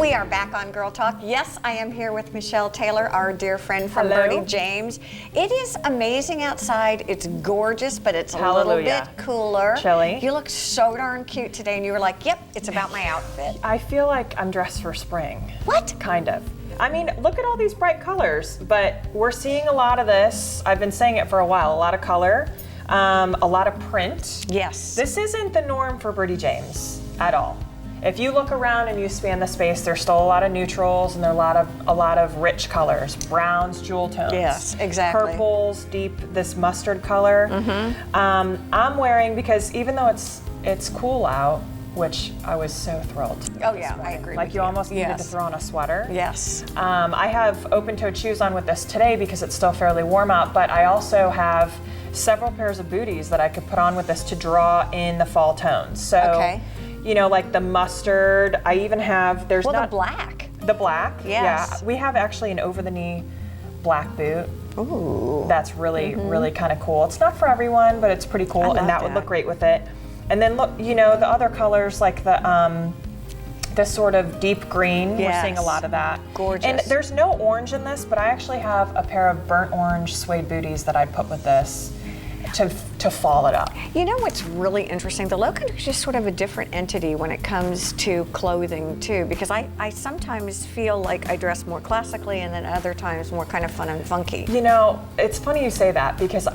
We are back on Girl Talk. Yes, I am here with Michelle Taylor, our dear friend from Birdie James. It is amazing outside. It's gorgeous, but it's a little bit cooler. Chilly. You look so darn cute today, and you were like, yep, it's about my outfit. I feel like I'm dressed for spring. What? Kind of. I mean, look at all these bright colors, but we're seeing a lot of this. I've been saying it for a while, a lot of color, a lot of print. Yes. This isn't the norm for Birdie James at all. If you look around and you span the space, there's still a lot of neutrals and there are a lot of rich colors, browns, jewel tones. Yes, exactly. Purples, deep, this mustard color. I'm wearing, because even though it's cool out, which I was so thrilled. Oh yeah, I agree. Like with you almost needed to Yes. throw on a sweater. Yes. I have open-toed shoes on with this today because it's still fairly warm out, but I also have several pairs of booties that I could put on with this to draw in the fall tones. So, Okay. you know, like the mustard, I even have, there's Well, not the black. the black. Yes. Yeah, we have actually an over-the-knee black boot. Ooh. That's really, really kind of cool. It's not for everyone, but it's pretty cool, love and that would that. look great with it. And then look, you know, the other colors like the sort of deep green. Yes. We're seeing a lot of that. Gorgeous. And there's no orange in this, but I actually have a pair of burnt orange suede booties that I'd put with this to fall it up. You know what's really interesting? The Locan is just sort of a different entity when it comes to clothing too, because I sometimes feel like I dress more classically and then other times more kind of fun and funky. You know, it's funny you say that because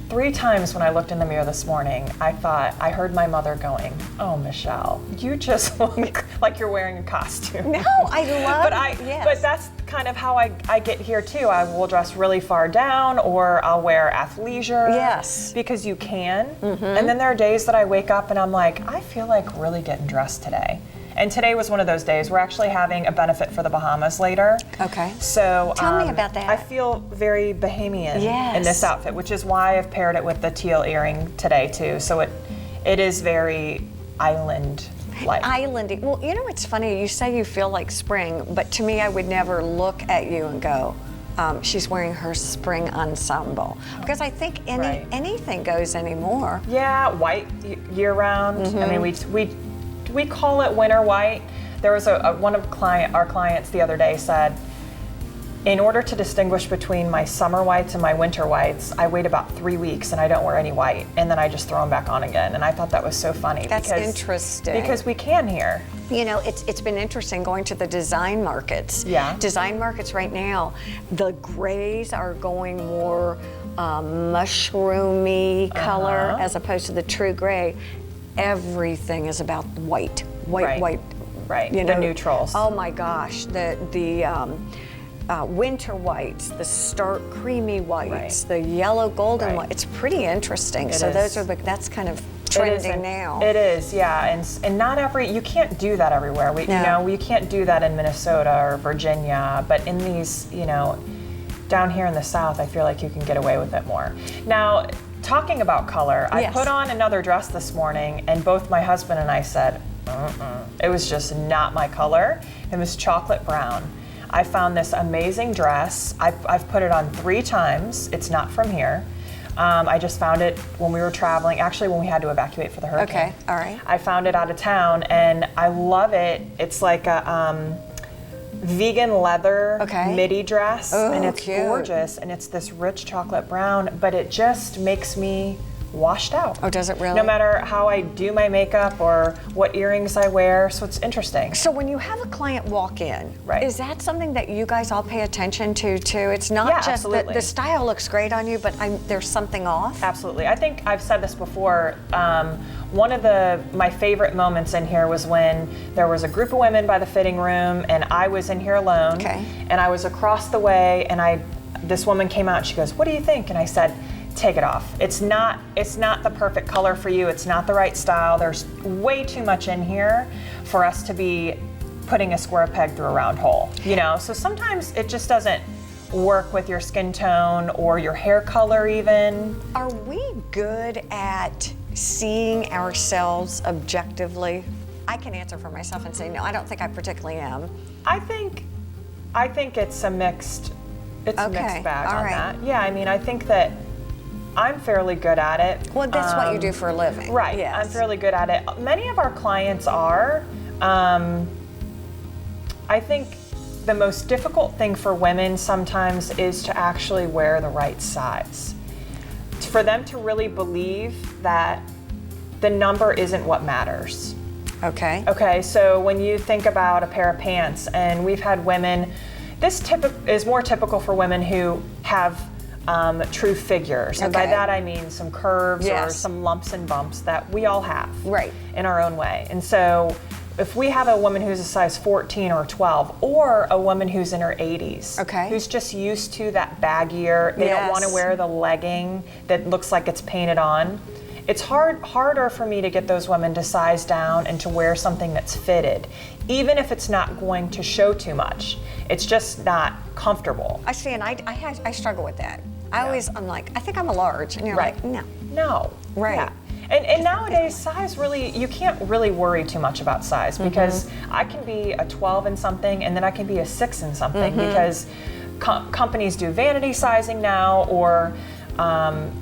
3 times when I looked in the mirror this morning, I thought, I heard my mother going, "Oh, Michelle, you just look like you're wearing a costume." No, I love yes. But that's kind of how I get here too. I will dress really far down or I'll wear athleisure. Yes. Because you can. And then there are days that I wake up and I'm like, I feel like really getting dressed today. And today was one of those days. We're actually having a benefit for the Bahamas later. Okay. So Tell me about that. I feel very Bahamian Yes. in this outfit, which is why I've paired it with the teal earring today too. So it is very island-like. Islandy. Well, you know what's funny? You say you feel like spring, but to me, I would never look at you and go, she's wearing her spring ensemble. Because I think anything goes anymore. Yeah, white year-round. I mean, we call it winter white. There was one of our clients the other day said, in order to distinguish between my summer whites and my winter whites, I wait about 3 weeks and I don't wear any white, and then I just throw them back on again. And I thought that was so funny. That's interesting. Because we can here. You know, it's been interesting going to the design markets. Yeah. Design markets right now, the grays are going more mushroomy color as opposed to the true gray. Everything is about white. Right. You know, the neutrals. Oh my gosh, the winter whites, the stark creamy whites, the yellow golden white. It's pretty interesting. That's kind of trending now. It is, yeah, and not you can't do that everywhere. You know, you can't do that in Minnesota or Virginia, but in these, you know, down here in the South, I feel like you can get away with it more. Now, talking about color, I put on another dress this morning, and both my husband and I said, it was just not my color. It was chocolate brown. I found this amazing dress. I've put it on 3 times. It's not from here. I just found it when we were traveling, actually when we had to evacuate for the hurricane. Okay, all right. I found it out of town, and I love it. It's like a vegan leather midi dress, and it's gorgeous, and it's this rich chocolate brown, but it just makes me washed out. Oh, does it really? No matter how I do my makeup or what earrings I wear, so it's interesting. So when you have a client walk in, is that something that you guys all pay attention to too? It's not just that the style looks great on you, but there's something off? Absolutely. I think I've said this before. One of my favorite moments in here was when there was a group of women by the fitting room and I was in here alone. And I was across the way, and this woman came out and she goes, "What do you think?" And I said, "Take it off. It's not the perfect color for you. It's not the right style. There's way too much in here for us to be putting a square peg through a round hole." You know, so sometimes it just doesn't work with your skin tone or your hair color even. Are we good at seeing ourselves objectively? I can answer for myself and say, no, I don't think I particularly am. I think it's a mixed bag on that. Yeah, I mean, I think that I'm fairly good at it. Well, that's what you do for a living. Right, yes. I'm fairly good at it. Many of our clients are. I think the most difficult thing for women sometimes is to actually wear the right size. For them to really believe that the number isn't what matters. Okay. Okay, so when you think about a pair of pants, and we've had women, this is more typical for women who have true figures. And by that I mean some curves or some lumps and bumps that we all have in our own way. And so if we have a woman who's a size 14 or 12, or a woman who's in her 80s, who's just used to that baggier, they don't want to wear the legging that looks like it's painted on, it's harder for me to get those women to size down and to wear something that's fitted, even if it's not going to show too much. It's just not comfortable. I see, and I struggle with that. I'm like, I think I'm a large, and you're like, no. No. Right. Yeah. And nowadays, size really, you can't really worry too much about size, because I can be a 12 in something and then I can be a 6 in something, because companies do vanity sizing now, or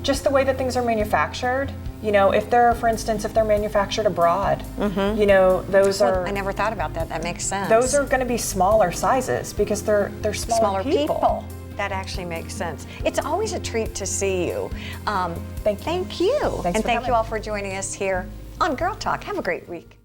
just the way that things are manufactured. You know, if they're, for instance, if they're manufactured abroad, you know, those are... I never thought about that. That makes sense. Those are going to be smaller sizes because they're smaller people. That actually makes sense. It's always a treat to see you. Thank you. Thank you. Thanks and for thank coming. you all for joining us here on Girl Talk. Have a great week.